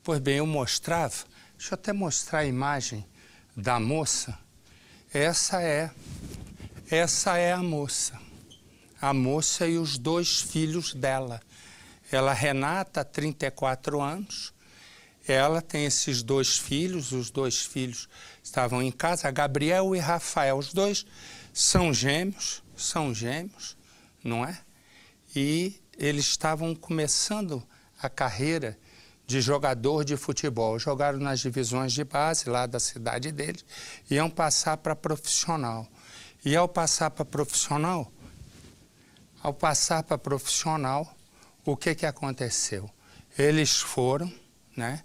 Pois bem, eu mostrava, deixa eu até mostrar a imagem da moça. Essa é a moça. A moça e os 2 filhos dela. Ela, Renata, 34 anos. Ela tem esses 2 filhos, os 2 filhos estavam em casa, Gabriel e Rafael. Os 2 são gêmeos, não é? E eles estavam começando a carreira de jogador de futebol. Jogaram nas divisões de base lá da cidade deles, iam passar para profissional. E ao passar para profissional, o que aconteceu? Eles foram, né?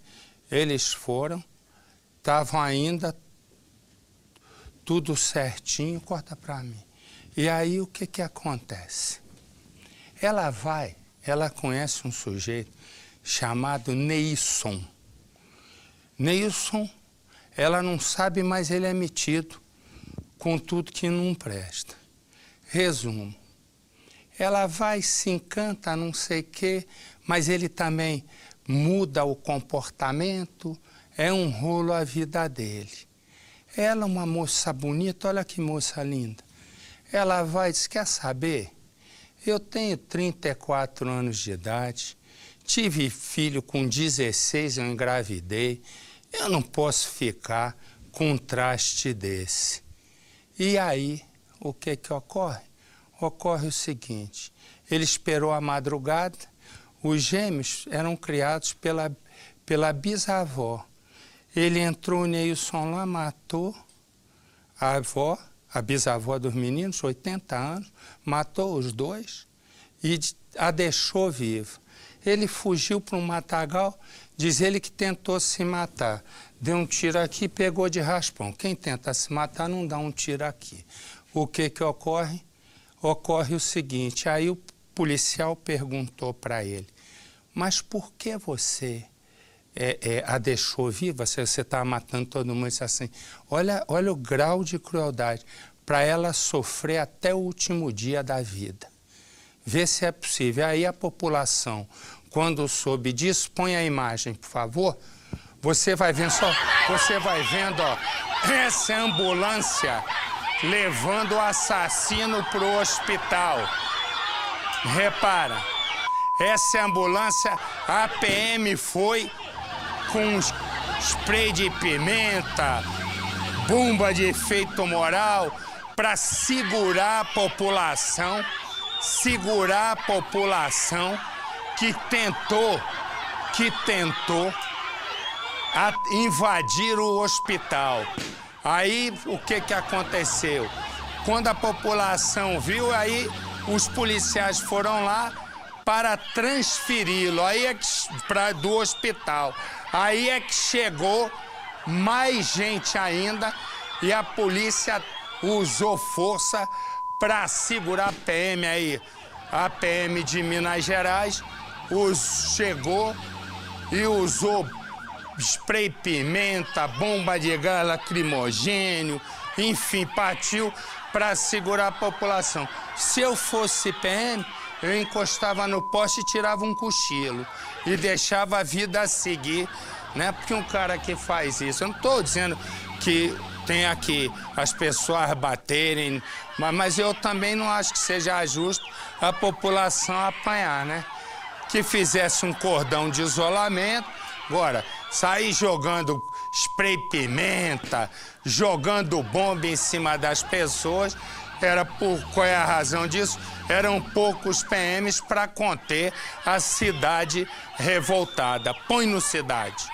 Estavam ainda tudo certinho, corta para mim. E aí o que acontece? Ela conhece um sujeito chamado Neilson. Neilson, ela não sabe, mas ele é metido com tudo que não presta. Resumo, ela vai, se encanta, não sei o quê, mas ele também muda o comportamento, é um rolo a vida dele. Ela, uma moça bonita, olha que moça linda. Ela vai e diz, quer saber? Eu tenho 34 anos de idade, tive filho com 16, eu engravidei, eu não posso ficar com um traste desse. E aí, o que ocorre? Ocorre o seguinte, ele esperou a madrugada, os gêmeos eram criados pela bisavó. Ele entrou, o Neilson lá, matou a avó, a bisavó dos meninos, 80 anos, matou os 2 e a deixou viva. Ele fugiu para um matagal, diz ele que tentou se matar. Deu um tiro aqui e pegou de raspão. Quem tenta se matar não dá um tiro aqui. O que ocorre? Ocorre o seguinte, aí o policial perguntou para ele, mas por que você a deixou viva? Você está matando todo mundo? Disse assim, olha o grau de crueldade, para ela sofrer até o último dia da vida. Vê se é possível. Aí a população, quando soube disso, põe a imagem, por favor. Você vai vendo ó, essa ambulância levando o assassino para o hospital. Repara, essa ambulância, a PM foi com spray de pimenta, bomba de efeito moral, para segurar a população que tentou invadir o hospital. Aí, o que aconteceu? Quando a população viu, aí os policiais foram lá para transferi-lo, do hospital. Aí é que chegou mais gente ainda e a polícia usou força para segurar a PM aí. A PM de Minas Gerais chegou e usou spray pimenta, bomba de gás lacrimogênio, enfim, partiu para segurar a população. Se eu fosse PM, eu encostava no poste e tirava um cochilo e deixava a vida seguir, né? Porque um cara que faz isso, eu não estou dizendo que tenha que as pessoas baterem, mas eu também não acho que seja justo a população apanhar, né? Que fizesse um cordão de isolamento, agora, sair jogando spray pimenta, jogando bomba em cima das pessoas, qual é a razão disso? Eram poucos PMs para conter a cidade revoltada. Põe no cidade.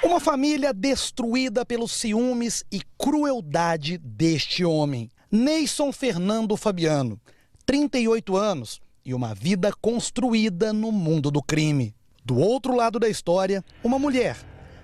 Uma família destruída pelos ciúmes e crueldade deste homem. Neilson Fernando Fabiano, 38 anos e uma vida construída no mundo do crime. Do outro lado da história, uma mulher,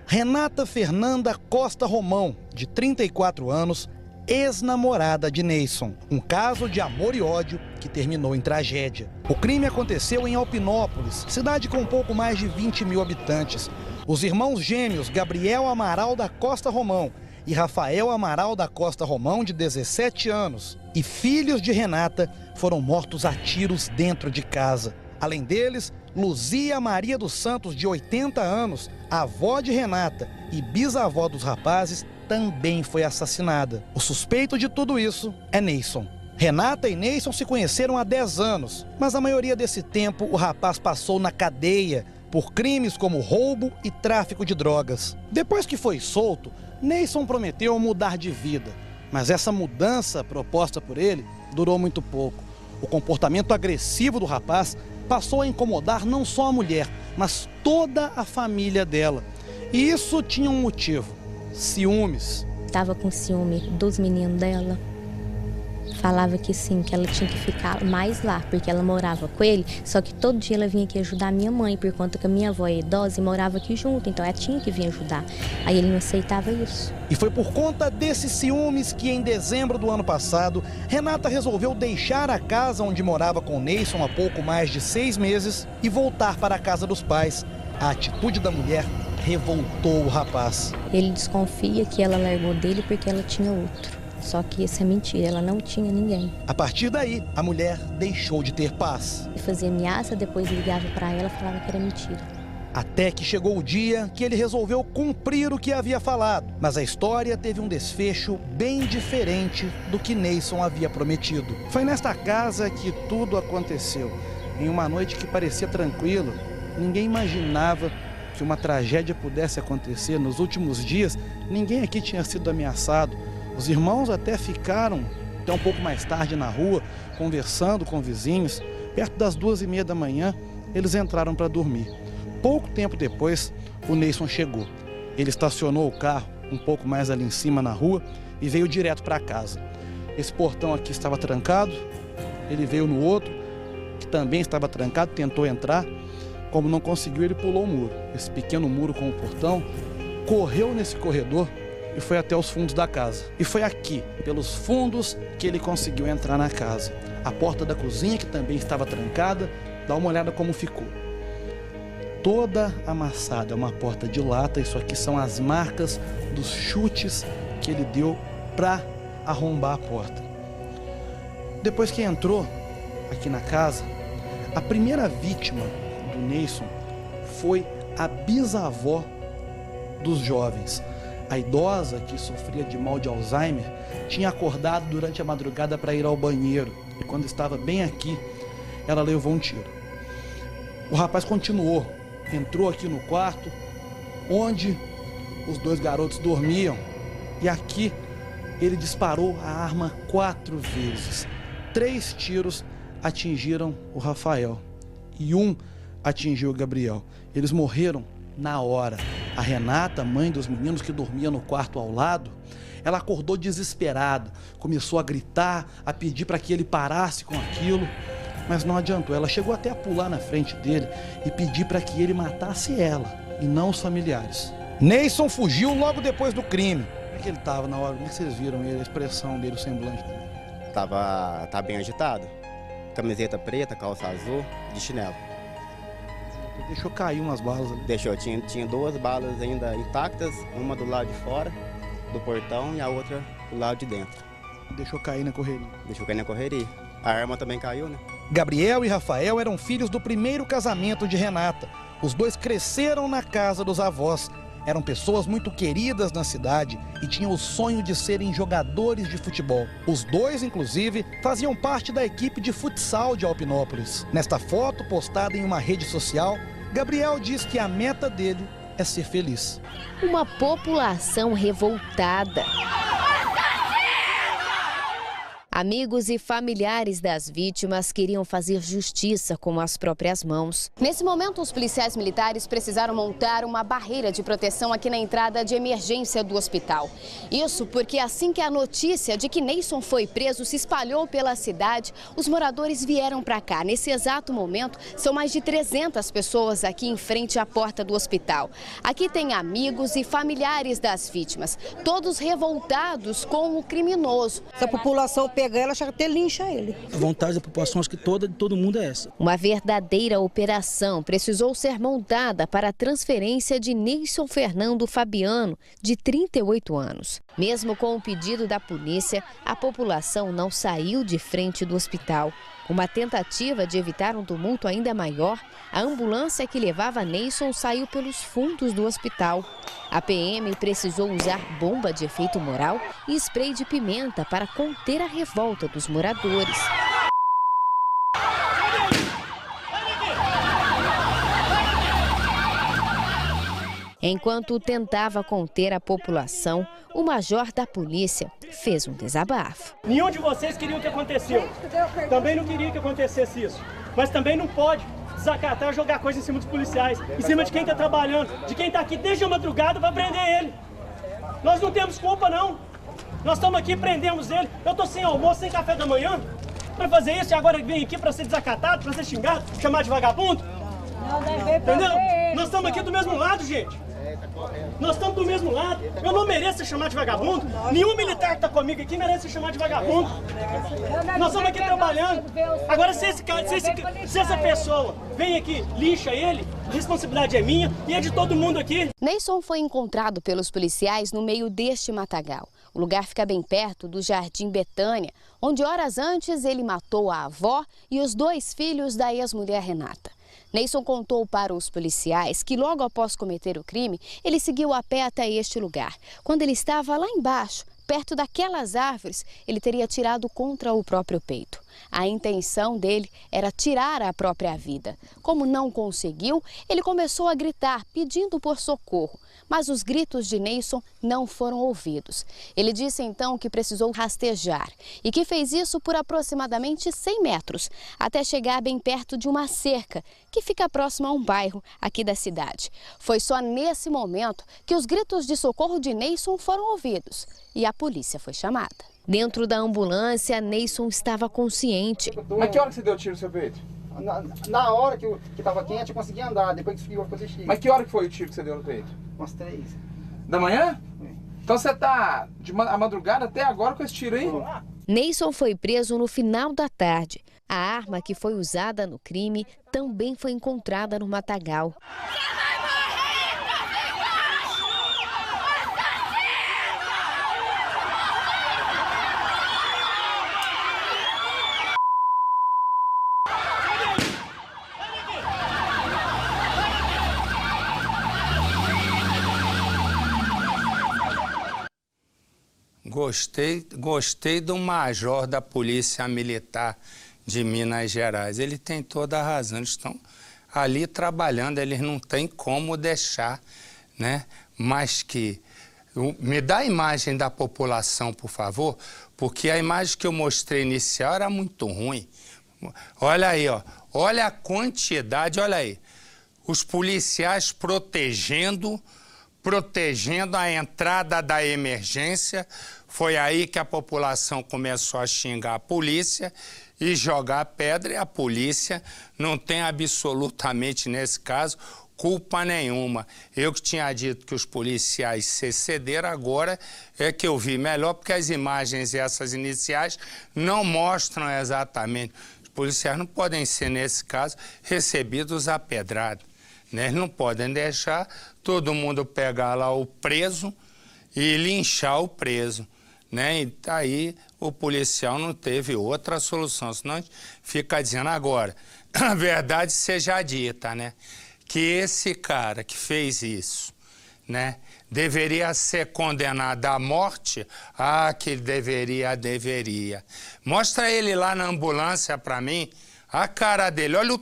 Renata Fernanda Costa Romão, de 34 anos, ex-namorada de Neilson. Um caso de amor e ódio que terminou em tragédia. O crime aconteceu em Alpinópolis, cidade com pouco mais de 20 mil habitantes. Os irmãos gêmeos Gabriel Amaral da Costa Romão e Rafael Amaral da Costa Romão, de 17 anos, e filhos de Renata, foram mortos a tiros dentro de casa. Além deles, Luzia Maria dos Santos, de 80 anos, a avó de Renata e bisavó dos rapazes, também foi assassinada. O suspeito de tudo isso é Neyson. Renata e Neyson se conheceram há 10 anos, mas a maioria desse tempo o rapaz passou na cadeia por crimes como roubo e tráfico de drogas. Depois que foi solto, Neyson prometeu mudar de vida, mas essa mudança proposta por ele durou muito pouco. O comportamento agressivo do rapaz passou a incomodar não só a mulher, mas toda a família dela. E isso tinha um motivo: ciúmes. Estava com ciúme dos meninos dela. Falava que sim, que ela tinha que ficar mais lá, porque ela morava com ele, só que todo dia ela vinha aqui ajudar a minha mãe, por conta que a minha avó é idosa e morava aqui junto, então ela tinha que vir ajudar. Aí ele não aceitava isso. E foi por conta desses ciúmes que em dezembro do ano passado, Renata resolveu deixar a casa onde morava com Neyson há pouco mais de 6 meses e voltar para a casa dos pais. A atitude da mulher revoltou o rapaz. Ele desconfia que ela largou dele porque ela tinha outro. Só que isso é mentira, ela não tinha ninguém. A partir daí, a mulher deixou de ter paz. Ele fazia ameaça, depois ligava para ela e falava que era mentira. Até que chegou o dia que ele resolveu cumprir o que havia falado. Mas a história teve um desfecho bem diferente do que Neyson havia prometido. Foi nesta casa que tudo aconteceu. Em uma noite que parecia tranquila, ninguém imaginava que uma tragédia pudesse acontecer. Nos últimos dias, ninguém aqui tinha sido ameaçado. Os irmãos até ficaram até um pouco mais tarde na rua, conversando com vizinhos. Perto das 2h30 da manhã, eles entraram para dormir. Pouco tempo depois, o Neyson chegou. Ele estacionou o carro um pouco mais ali em cima na rua e veio direto para casa. Esse portão aqui estava trancado, ele veio no outro, que também estava trancado, tentou entrar. Como não conseguiu, ele pulou o muro. Esse pequeno muro com o portão, correu nesse corredor e foi até os fundos da casa. E foi aqui, pelos fundos, que ele conseguiu entrar na casa. A porta da cozinha, que também estava trancada, dá uma olhada como ficou. Toda amassada, é uma porta de lata. Isso aqui são as marcas dos chutes que ele deu para arrombar a porta. Depois que entrou aqui na casa, a primeira vítima do Neyson foi a bisavó dos jovens. A idosa, que sofria de mal de Alzheimer, tinha acordado durante a madrugada para ir ao banheiro. E quando estava bem aqui, ela levou um tiro. O rapaz continuou, entrou aqui no quarto, onde os 2 garotos dormiam. E aqui ele disparou a arma 4 vezes. 3 tiros atingiram o Rafael e 1 atingiu o Gabriel. Eles morreram na hora. A Renata, mãe dos meninos que dormia no quarto ao lado, ela acordou desesperada, começou a gritar, a pedir para que ele parasse com aquilo, mas não adiantou. Ela chegou até a pular na frente dele e pedir para que ele matasse ela e não os familiares. Neyson fugiu logo depois do crime. Como é que ele estava na hora? Como é que vocês viram ele, a expressão dele, o semblante dele? Tá bem agitado. Camiseta preta, calça azul, de chinelo. Deixou cair umas balas ali. Deixou, tinha 2 balas ainda intactas, uma do lado de fora do portão e a outra do lado de dentro. Deixou cair na correria. Deixou cair na correria. A arma também caiu, né? Gabriel e Rafael eram filhos do primeiro casamento de Renata. Os 2 cresceram na casa dos avós. Eram pessoas muito queridas na cidade e tinham o sonho de serem jogadores de futebol. Os 2, inclusive, faziam parte da equipe de futsal de Alpinópolis. Nesta foto, postada em uma rede social, Gabriel diz que a meta dele é ser feliz. Uma população revoltada. Amigos e familiares das vítimas queriam fazer justiça com as próprias mãos. Nesse momento, os policiais militares precisaram montar uma barreira de proteção aqui na entrada de emergência do hospital. Isso porque assim que a notícia de que Neyson foi preso se espalhou pela cidade, os moradores vieram para cá. Nesse exato momento, são mais de 300 pessoas aqui em frente à porta do hospital. Aqui tem amigos e familiares das vítimas, todos revoltados com o criminoso. Se a população pegar ela, chega até lincha ele. A vontade da população, acho que todo mundo é essa. Uma verdadeira operação precisou ser montada para a transferência de Neyson Fernando Fabiano, de 38 anos. Mesmo com o pedido da polícia, a população não saiu de frente do hospital. Uma tentativa de evitar um tumulto ainda maior, a ambulância que levava Neisson saiu pelos fundos do hospital. A PM precisou usar bomba de efeito moral e spray de pimenta para conter a revolta dos moradores. Enquanto tentava conter a população, o major da polícia fez um desabafo. Nenhum de vocês queria o que aconteceu. Também não queria que acontecesse isso. Mas também não pode desacatar, jogar coisa em cima dos policiais, em cima de quem está trabalhando, de quem está aqui desde a madrugada para prender ele. Nós não temos culpa, não. Nós estamos aqui e prendemos ele. Eu estou sem almoço, sem café da manhã, para fazer isso e agora vem aqui para ser desacatado, para ser xingado, chamar de vagabundo. Entendeu? Nós estamos aqui do mesmo lado, gente. Nós estamos do mesmo lado. Eu não mereço ser chamado de vagabundo. Nenhum militar que está comigo aqui merece ser chamado de vagabundo. Nós estamos aqui trabalhando. Agora, se essa pessoa vem aqui, lixa ele, a responsabilidade é minha e é de todo mundo aqui. Neisson foi encontrado pelos policiais no meio deste matagal. O lugar fica bem perto do Jardim Betânia, onde horas antes ele matou a avó e os 2 filhos da ex-mulher Renata. Neisson contou para os policiais que logo após cometer o crime, ele seguiu a pé até este lugar. Quando ele estava lá embaixo, perto daquelas árvores, ele teria atirado contra o próprio peito. A intenção dele era tirar a própria vida. Como não conseguiu, ele começou a gritar, pedindo por socorro. Mas os gritos de Neisson não foram ouvidos. Ele disse então que precisou rastejar e que fez isso por aproximadamente 100 metros, até chegar bem perto de uma cerca que fica próxima a um bairro aqui da cidade. Foi só nesse momento que os gritos de socorro de Neisson foram ouvidos e a polícia foi chamada. Dentro da ambulância, Neisson estava consciente. Mas que hora que você deu o tiro no seu peito? Na hora que estava quente, eu consegui andar, depois que esfriou, ficou xixi. Mas que hora que foi o tiro que você deu no peito? Umas 3. Da manhã? Então você tá a madrugada até agora com esse tiro aí? Neisson foi preso no final da tarde. A arma que foi usada no crime também foi encontrada no matagal. Gostei do major da Polícia Militar de Minas Gerais. Ele tem toda a razão. Eles estão ali trabalhando, eles não têm como deixar, né? Mas que... Me dá a imagem da população, por favor, porque a imagem que eu mostrei inicial era muito ruim. Olha aí, ó. Olha a quantidade, olha aí. Os policiais protegendo a entrada da emergência. Foi aí que a população começou a xingar a polícia e jogar pedra, e a polícia não tem absolutamente, nesse caso, culpa nenhuma. Eu que tinha dito que os policiais se excederam, agora é que eu vi melhor, porque as imagens essas iniciais não mostram exatamente. Os policiais não podem ser, nesse caso, recebidos a pedrada, né? Eles não podem deixar todo mundo pegar lá o preso e linchar o preso, né? E aí o policial não teve outra solução, senão a gente fica dizendo agora. A verdade seja dita, né? Que esse cara que fez isso, né, deveria ser condenado à morte. Ah, que deveria. Mostra ele lá na ambulância para mim, a cara dele, olha o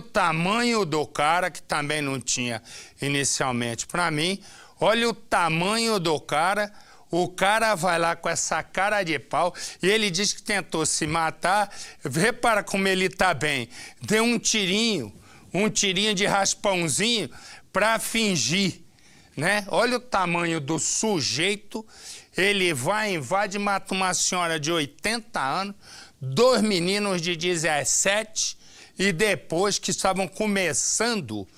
tamanho do cara, que também não tinha inicialmente para mim, olha o tamanho do cara. O cara vai lá com essa cara de pau e ele diz que tentou se matar. Repara como ele tá bem. Deu um tirinho de raspãozinho para fingir, né? Olha o tamanho do sujeito. Ele vai, invade, mata uma senhora de 80 anos, 2 meninos de 17 e depois que estavam começando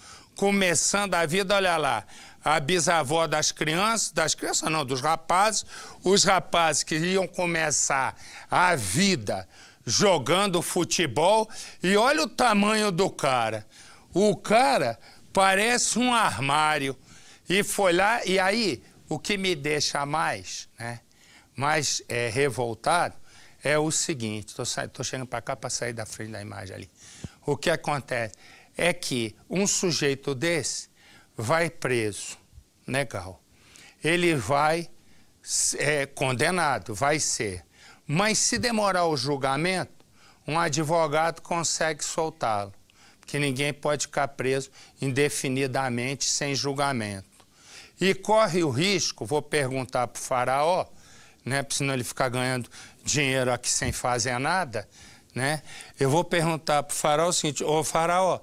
a vida, olha lá, a bisavó dos rapazes, os rapazes que iam começar a vida jogando futebol, e olha o tamanho do cara. O cara parece um armário. E foi lá, e aí, o que me deixa mais revoltado, é o seguinte, tô chegando para cá para sair da frente da imagem ali. O que acontece é que um sujeito desse vai preso, legal. Ele vai condenado, vai ser. Mas se demorar o julgamento, um advogado consegue soltá-lo, porque ninguém pode ficar preso indefinidamente sem julgamento. E corre o risco, vou perguntar para o Faraó, né, senão ele ficar ganhando dinheiro aqui sem fazer nada, né? Eu vou perguntar para o Faraó o seguinte: ô Faraó,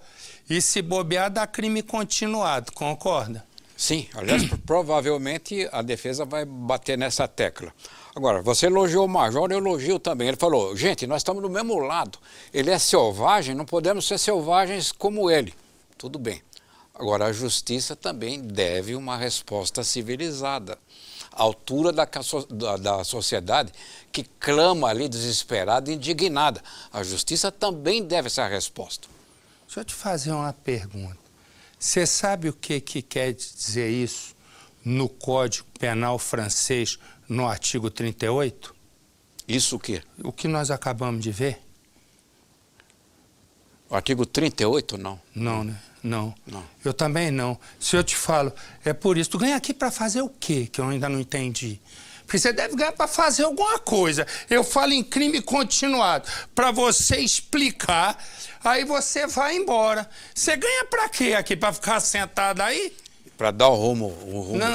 e se bobear dá crime continuado, concorda? Sim, aliás, provavelmente a defesa vai bater nessa tecla. Agora, você elogiou o Major, eu elogio também. Ele falou, gente, nós estamos do mesmo lado. Ele é selvagem, não podemos ser selvagens como ele. Tudo bem. Agora, a justiça também deve uma resposta civilizada, à altura da sociedade que clama ali desesperada e indignada. A justiça também deve essa resposta. Deixa eu te fazer uma pergunta. Você sabe o que quer dizer isso no Código Penal francês, no artigo 38? Isso o quê? O que nós acabamos de ver? O artigo 38, não? Não, né? Não. Eu também não. Se eu te falo, é por isso. Tu ganha aqui para fazer o quê? Que eu ainda não entendi. Porque você deve ganhar para fazer alguma coisa. Eu falo em crime continuado, para você explicar, aí você vai embora. Você ganha para quê aqui? Para ficar sentado aí? Para dar o rumo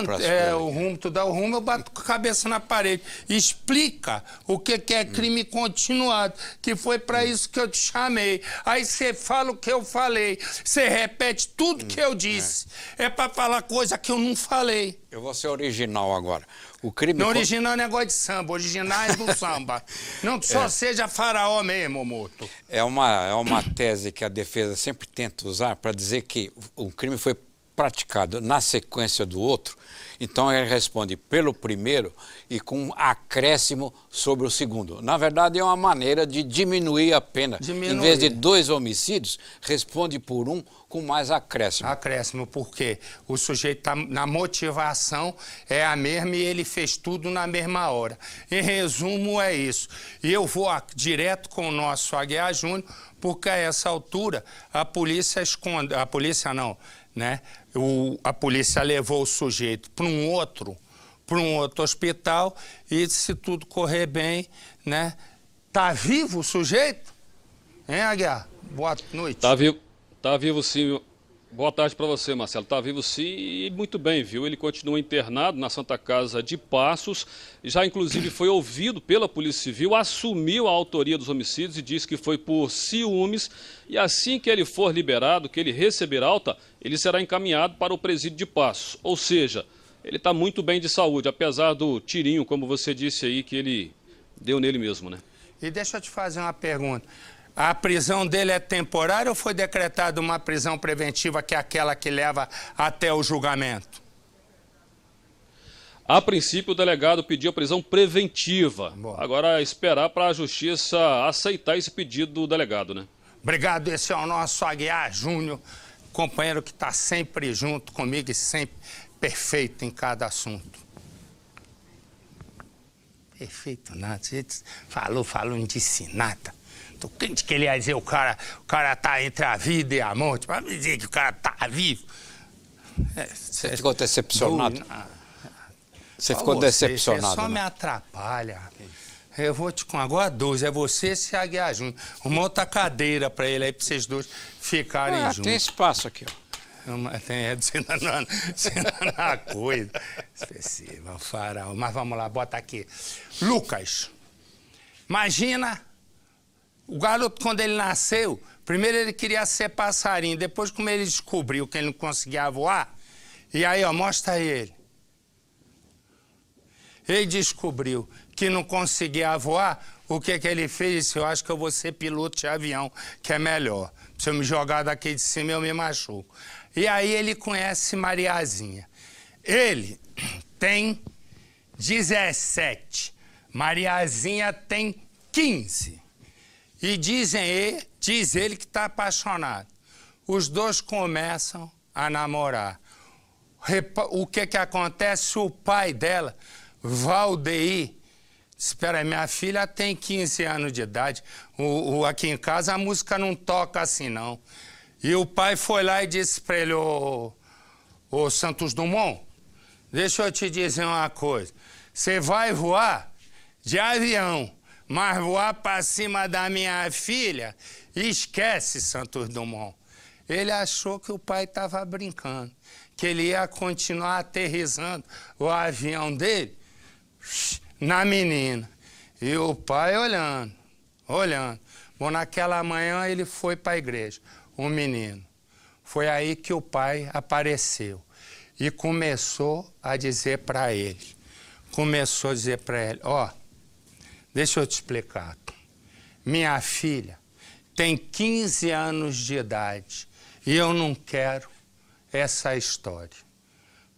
para o rumo, tu dá o rumo, eu bato com a cabeça na parede. Explica o que é crime continuado, que foi para isso que eu te chamei. Aí você fala o que eu falei, você repete tudo que eu disse. É para falar coisa que eu não falei. Eu vou ser original agora. O crime não, original é negócio de samba, original é do samba. Não que só seja Faraó mesmo, Moto. É uma tese que a defesa sempre tenta usar para dizer que o crime foi praticado na sequência do outro, então ele responde pelo primeiro e com um acréscimo sobre o segundo. Na verdade, é uma maneira de diminuir a pena. Em vez de 2 homicídios, responde por um com mais acréscimo. Acréscimo, porque o sujeito tá na motivação é a mesma e ele fez tudo na mesma hora. Em resumo, é isso. E eu vou direto com o nosso Aguiar Júnior, porque a essa altura a polícia esconde... A polícia não, né? A polícia levou o sujeito para um outro hospital e se tudo correr bem, né? Tá vivo o sujeito? Hein, Aguiar? Boa noite. Tá vivo sim. Boa tarde para você, Marcelo. Tá vivo sim e muito bem, viu? Ele continua internado na Santa Casa de Passos, já inclusive foi ouvido pela Polícia Civil, assumiu a autoria dos homicídios e disse que foi por ciúmes e assim que ele for liberado, que ele receber alta, ele será encaminhado para o presídio de Passos. Ou seja, ele está muito bem de saúde, apesar do tirinho, como você disse aí, que ele deu nele mesmo, né? E deixa eu te fazer uma pergunta. A prisão dele é temporária ou foi decretada uma prisão preventiva, que é aquela que leva até o julgamento? A princípio, o delegado pediu a prisão preventiva. Bom. Agora, esperar para a justiça aceitar esse pedido do delegado, né? Obrigado. Esse é o nosso Aguiar Júnior, companheiro que está sempre junto comigo e sempre perfeito em cada assunto. Perfeito nada. Você falou, não disse nada. Tô crente que ele ia dizer o cara tá entre a vida e a morte. Vai me dizer que o cara tá vivo. Você ficou decepcionado? Você ficou decepcionado? Você só me atrapalha. Eu vou te com agora 12. É você e esse Aguiar Júnior. Uma outra cadeira pra ele aí, pra vocês dois ficarem juntos. Tem espaço aqui, ó. Na coisa. Expressiva, Faraó. Mas vamos lá, bota aqui. Lucas, imagina o garoto, quando ele nasceu, primeiro ele queria ser passarinho, depois como ele descobriu que ele não conseguia voar, e aí, ó, mostra ele. Ele descobriu que não conseguia voar, o que ele fez? Disse, eu acho que eu vou ser piloto de avião, que é melhor. Se eu me jogar daqui de cima, eu me machuco. E aí ele conhece Mariazinha. Ele tem 17, Mariazinha tem 15. E diz ele que está apaixonado. Os dois começam a namorar. O que acontece? O pai dela, Valdeir, Espera aí, minha filha tem 15 anos de idade. Aqui em casa a música não toca assim, não. E o pai foi lá e disse para ele, ô Santos Dumont, deixa eu te dizer uma coisa. Você vai voar de avião, mas voar para cima da minha filha, esquece, Santos Dumont. Ele achou que o pai estava brincando, que ele ia continuar aterrissando o avião dele na menina. E o pai olhando. Bom, naquela manhã ele foi para a igreja, o menino. Foi aí que o pai apareceu e começou a dizer para ele, ó, deixa eu te explicar. Minha filha tem 15 anos de idade e eu não quero essa história.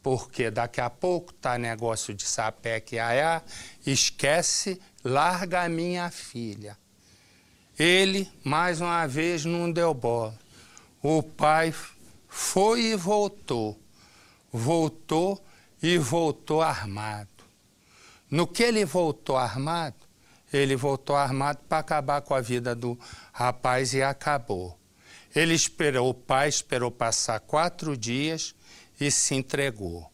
Porque daqui a pouco tá negócio de sapeca e aiá, esquece, larga a minha filha. Ele, mais uma vez, não deu bola. O pai foi e voltou. Voltou armado. No que ele voltou armado para acabar com a vida do rapaz e acabou. O pai esperou passar 4 dias e se entregou.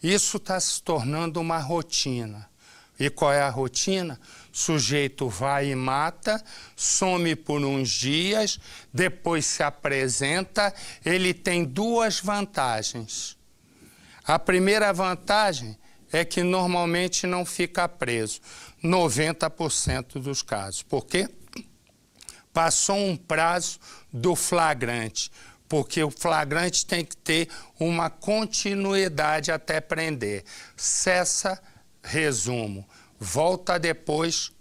Isso está se tornando uma rotina. E qual é a rotina? O sujeito vai e mata, some por uns dias, depois se apresenta. Ele tem 2 vantagens. A primeira vantagem é que normalmente não fica preso, 90% dos casos. Por quê? Passou um prazo do flagrante, porque o flagrante tem que ter uma continuidade até prender. Cessa, resumo, volta depois,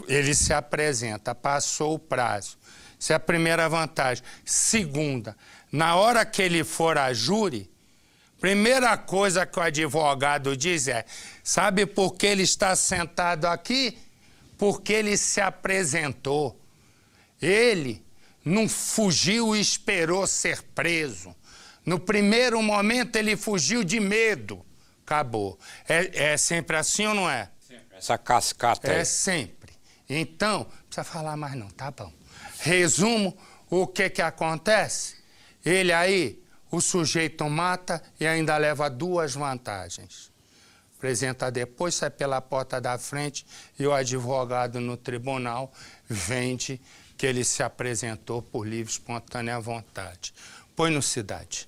ele se apresenta, passou o prazo. Essa é a primeira vantagem. Segunda, na hora que ele for a júri, primeira coisa que o advogado diz é, sabe por que ele está sentado aqui? Porque ele se apresentou. Ele não fugiu e esperou ser preso. No primeiro momento ele fugiu de medo. Acabou. É sempre assim ou não é? Sempre. Essa cascata aí. É sempre. Então, não precisa falar mais não, tá bom. Resumo, o que acontece? Ele aí, o sujeito mata e ainda leva 2 vantagens. Apresenta depois, sai pela porta da frente e o advogado no tribunal vende que ele se apresentou por livre e espontânea vontade. Põe no Cidade.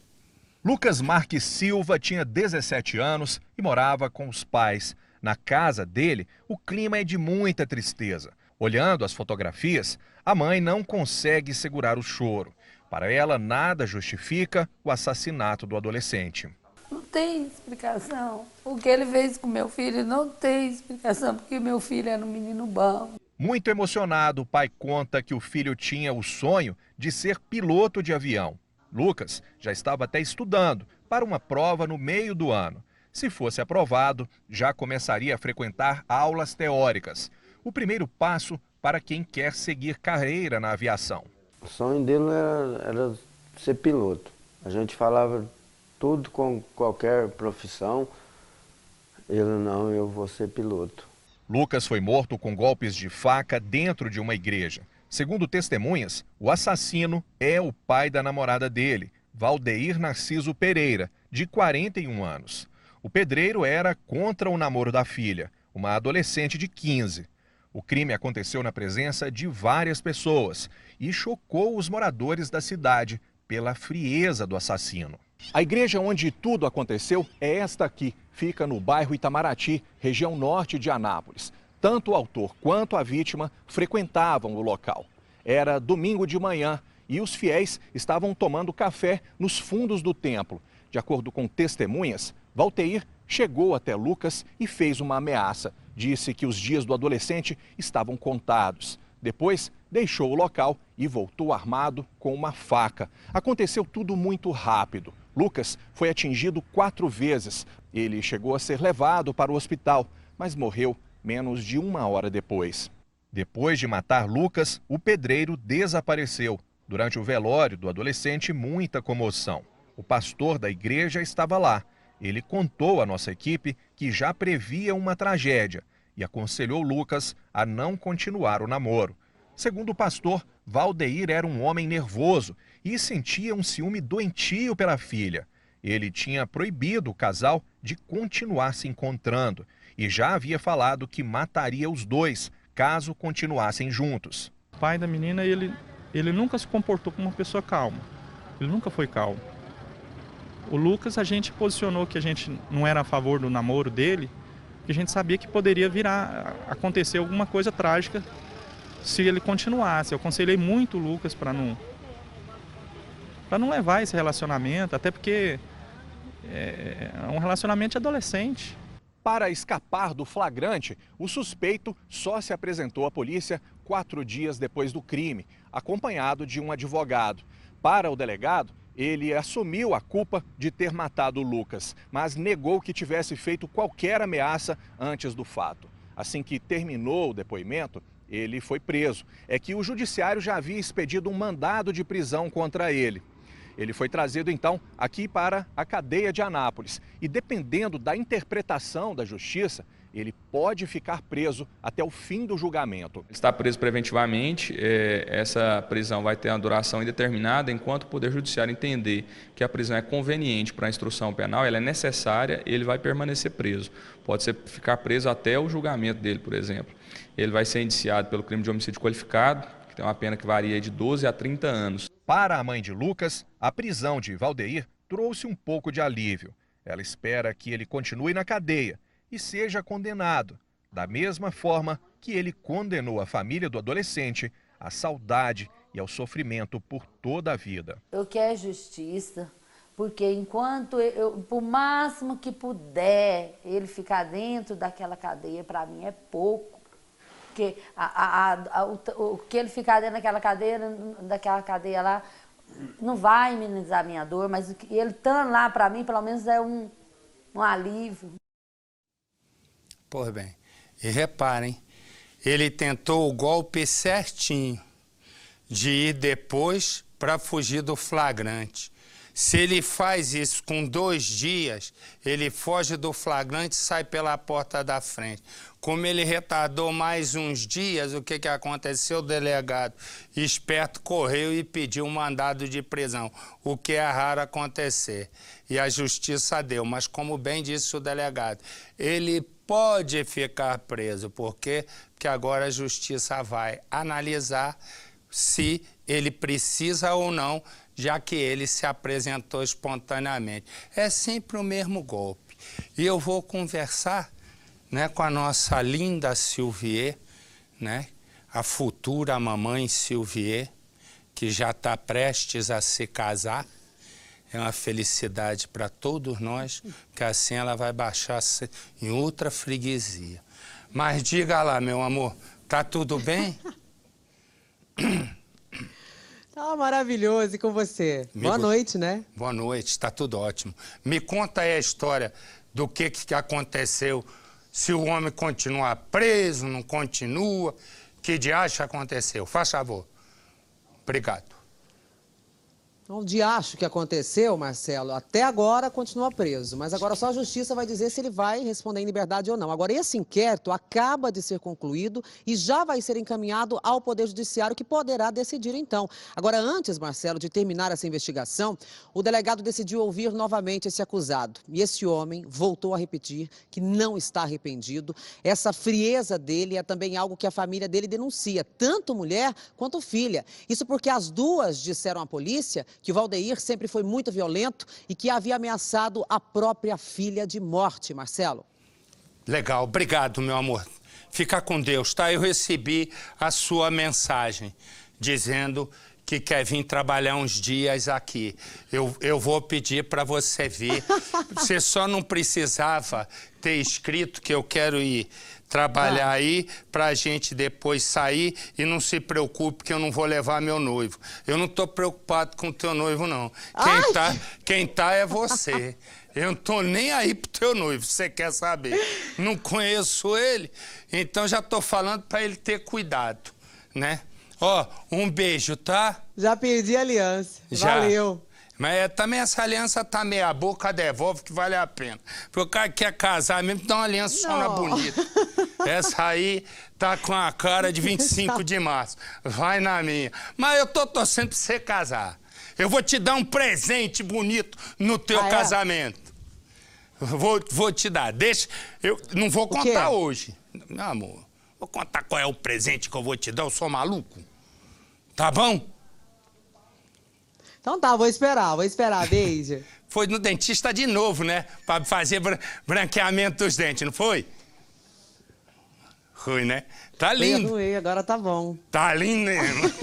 Lucas Marques Silva tinha 17 anos e morava com os pais. Na casa dele, o clima é de muita tristeza. Olhando as fotografias, a mãe não consegue segurar o choro. Para ela, nada justifica o assassinato do adolescente. Não tem explicação. O que ele fez com meu filho não tem explicação, porque meu filho era um menino bom. Muito emocionado, o pai conta que o filho tinha o sonho de ser piloto de avião. Lucas já estava até estudando para uma prova no meio do ano. Se fosse aprovado, já começaria a frequentar aulas teóricas. O primeiro passo para quem quer seguir carreira na aviação. O sonho dele era ser piloto. A gente falava tudo com qualquer profissão. Ele não, eu vou ser piloto. Lucas foi morto com golpes de faca dentro de uma igreja. Segundo testemunhas, o assassino é o pai da namorada dele, Valdeir Narciso Pereira, de 41 anos. O pedreiro era contra o namoro da filha, uma adolescente de 15. O crime aconteceu na presença de várias pessoas e chocou os moradores da cidade pela frieza do assassino. A igreja onde tudo aconteceu é esta aqui, fica no bairro Itamaraty, região norte de Anápolis. Tanto o autor quanto a vítima frequentavam o local. Era domingo de manhã e os fiéis estavam tomando café nos fundos do templo. De acordo com testemunhas, Valteir chegou até Lucas e fez uma ameaça. Disse que os dias do adolescente estavam contados. Depois, deixou o local e voltou armado com uma faca. Aconteceu tudo muito rápido. Lucas foi atingido 4 vezes. Ele chegou a ser levado para o hospital, mas morreu menos de 1 hora depois. Depois de matar Lucas, o pedreiro desapareceu. Durante o velório do adolescente, muita comoção. O pastor da igreja estava lá. Ele contou à nossa equipe que já previa uma tragédia e aconselhou Lucas a não continuar o namoro. Segundo o pastor, Valdeir era um homem nervoso e sentia um ciúme doentio pela filha. Ele tinha proibido o casal de continuar se encontrando e já havia falado que mataria os dois caso continuassem juntos. O pai da menina, ele nunca se comportou como uma pessoa calma. Ele nunca foi calmo. O Lucas, a gente posicionou que a gente não era a favor do namoro dele, porque a gente sabia que poderia acontecer alguma coisa trágica se ele continuasse. Eu aconselhei muito o Lucas para não levar esse relacionamento, até porque é um relacionamento de adolescente. Para escapar do flagrante, o suspeito só se apresentou à polícia 4 dias depois do crime, acompanhado de um advogado. Para o delegado, ele assumiu a culpa de ter matado o Lucas, mas negou que tivesse feito qualquer ameaça antes do fato. Assim que terminou o depoimento, ele foi preso. É que o judiciário já havia expedido um mandado de prisão contra ele. Ele foi trazido, então, aqui para a cadeia de Anápolis. E dependendo da interpretação da justiça, ele pode ficar preso até o fim do julgamento. Ele está preso preventivamente, essa prisão vai ter uma duração indeterminada, enquanto o Poder Judiciário entender que a prisão é conveniente para a instrução penal, ela é necessária, ele vai permanecer preso. Pode ficar preso até o julgamento dele, por exemplo. Ele vai ser indiciado pelo crime de homicídio qualificado, que tem uma pena que varia de 12 a 30 anos. Para a mãe de Lucas, a prisão de Valdeir trouxe um pouco de alívio. Ela espera que ele continue na cadeia e seja condenado, da mesma forma que ele condenou a família do adolescente à saudade e ao sofrimento por toda a vida. Eu quero justiça, porque enquanto por máximo que puder, ele ficar dentro daquela cadeia, para mim é pouco. Porque o que ele ficar dentro daquela cadeia lá, não vai minimizar a minha dor, mas ele estando lá, para mim, pelo menos é um alívio. Pois bem, e reparem, ele tentou o golpe certinho de ir depois para fugir do flagrante. Se ele faz isso com 2 dias, ele foge do flagrante e sai pela porta da frente. Como ele retardou mais uns dias, o que aconteceu? O delegado esperto correu e pediu um mandado de prisão, o que é raro acontecer. E a justiça deu, mas como bem disse o delegado, ele pode ficar preso. Por quê? Porque agora a justiça vai analisar se ele precisa ou não, já que ele se apresentou espontaneamente. É sempre o mesmo golpe. E eu vou conversar, né, com a nossa linda Silvier, né, a futura mamãe Silvier, que já está prestes a se casar. É uma felicidade para todos nós, porque assim ela vai baixar em outra freguesia. Mas diga lá, meu amor, tá tudo bem? Tá maravilhoso, e com você? Boa noite, né? Boa noite, está tudo ótimo. Me conta aí a história do que aconteceu, se o homem continua preso, não continua, que diacho aconteceu? Faz favor. Obrigado. O diacho que aconteceu, Marcelo, até agora continua preso, mas agora só a justiça vai dizer se ele vai responder em liberdade ou não. Agora, esse inquérito acaba de ser concluído e já vai ser encaminhado ao Poder Judiciário, que poderá decidir então. Agora, antes, Marcelo, de terminar essa investigação, o delegado decidiu ouvir novamente esse acusado. E esse homem voltou a repetir que não está arrependido. Essa frieza dele é também algo que a família dele denuncia, tanto mulher quanto filha. Isso porque as duas disseram à polícia que Valdeir sempre foi muito violento e que havia ameaçado a própria filha de morte, Marcelo. Legal, obrigado, meu amor. Fica com Deus, tá? Eu recebi a sua mensagem dizendo que quer vir trabalhar uns dias aqui. Eu vou pedir para você vir. Você só não precisava ter escrito que eu quero ir trabalhar aí para a gente depois sair, e não se preocupe que eu não vou levar meu noivo. Eu não estou preocupado com o teu noivo, não. Quem tá é você. Eu não tô nem aí pro teu noivo, você quer saber. Não conheço ele, então já tô falando para ele ter cuidado, né? Ó, um beijo, tá? Já perdi a aliança. Já. Valeu. Mas também essa aliança tá meia boca, devolve que vale a pena. Porque o cara que quer casar mesmo, dá uma aliança só bonita. Essa aí tá com a cara de 25 de março. Vai na minha. Mas eu tô torcendo pra você casar. Eu vou te dar um presente bonito no teu casamento. Vou te dar. Deixa. Eu não vou contar hoje. Meu amor, vou contar qual é o presente que eu vou te dar. Eu sou maluco. Tá bom? Então tá, vou esperar, beijo. Foi no dentista de novo, né? Pra fazer branqueamento dos dentes, não foi? Foi, né? Tá lindo. Foi, agora tá bom. Tá lindo mesmo.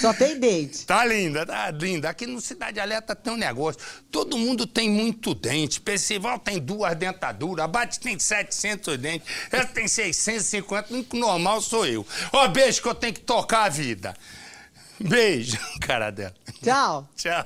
Só tem dente. Tá linda, tá linda. Aqui no Cidade Alerta tem um negócio. Todo mundo tem muito dente. Percival tem 2 dentaduras. Abate tem 700 dentes. Ela tem 650. O único normal sou eu. Ó, beijo que eu tenho que tocar a vida. Beijo, cara dela. Tchau. Tchau.